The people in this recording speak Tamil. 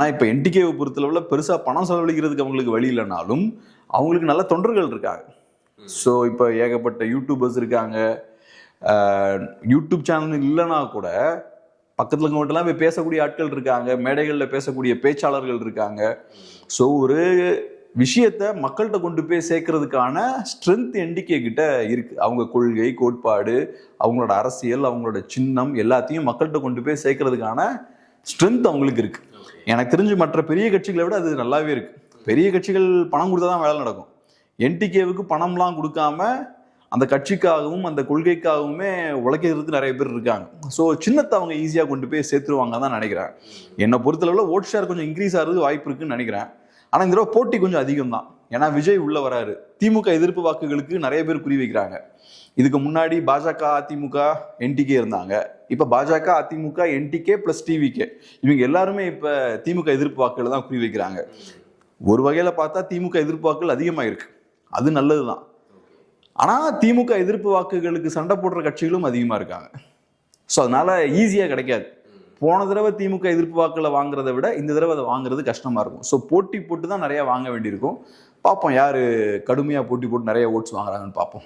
ஆனால் இப்போ என்டிகேவை பொறுத்தளவில் பெருசாக பணம் செலவழிக்கிறதுக்கு அவங்களுக்கு வழி இல்லைனாலும் அவங்களுக்கு நல்ல தொண்டர்கள் இருக்காங்க. ஸோ இப்போ ஏகப்பட்ட யூடியூபர்ஸ் இருக்காங்க. யூடியூப் சேனல் இல்லைனா கூட பக்கத்தில் இருக்கவங்கள்ட்டலாம் போய் பேசக்கூடிய ஆட்கள் இருக்காங்க, மேடைகளில் பேசக்கூடிய பேச்சாளர்கள் இருக்காங்க. ஸோ ஒரு விஷயத்த மக்கள்கிட்ட கொண்டு போய் சேர்க்கறதுக்கான ஸ்ட்ரென்த் என்டிகே கிட்ட இருக்கு. அவங்க கொள்கை, கோட்பாடு, அவங்களோட அரசியல், அவங்களோட சின்னம் எல்லாத்தையும் மக்கள்கிட்ட கொண்டு போய் சேர்க்கறதுக்கான ஸ்ட்ரென்த் அவங்களுக்கு இருக்கு. எனக்கு தெரிஞ்சு மற்ற பெரிய கட்சிகளை விட அது நல்லாவே இருக்கு. பெரிய கட்சிகள் பணம் கொடுத்தா தான் வேலை நடக்கும். என்டிகேவுக்கு பணம்லாம் கொடுக்காம அந்த கட்சிக்காகவும் அந்த கொள்கைக்காகவுமே உழைக்கிறதுக்கு நிறைய பேர் இருக்காங்க. ஸோ சின்னத்தை அவங்க ஈஸியாக கொண்டு போய் சேர்த்துருவாங்க தான் நினைக்கிறேன். என்னை பொறுத்தளவில் ஓட் ஷேர் கொஞ்சம் இன்க்ரீஸ் ஆகிறதுக்கு வாய்ப்பு இருக்குன்னு நினைக்கிறேன். ஆனால் இந்த தடவை போட்டி கொஞ்சம் அதிகம் தான். ஏன்னா விஜய் உள்ள வராரு. திமுக எதிர்ப்பு வாக்குகளுக்கு நிறைய பேர் குறி வைக்கிறாங்க. இதுக்கு முன்னாடி பாஜக, அதிமுக, என்டிகே இருந்தாங்க. இப்போ பாஜக, அதிமுக, என்டிகே பிளஸ் டிவிகே இவங்க எல்லாருமே இப்போ திமுக எதிர்ப்பு வாக்குகளை தான் குறி வைக்கிறாங்க. ஒரு வகையில் பார்த்தா திமுக எதிர்ப்பு வாக்குகள் அதிகமாக இருக்கு, அது நல்லது தான். ஆனால் திமுக எதிர்ப்பு வாக்குகளுக்கு சண்டை போடுற கட்சிகளும் அதிகமாக இருக்காங்க. ஸோ அதனால ஈஸியாக கிடைக்காது. போன தடவை திமுக எதிர்ப்பு வாக்குகளை வாங்குறதை விட இந்த தடவை அதை வாங்குறது கஷ்டமாக இருக்கும். ஸோ போட்டி போட்டு தான் நிறையா வாங்க வேண்டியிருக்கும். பார்ப்போம் யார் கடுமையாக போட்டி போட்டு நிறைய ஓட்ஸ் வாங்குறாங்கன்னு பார்ப்போம்.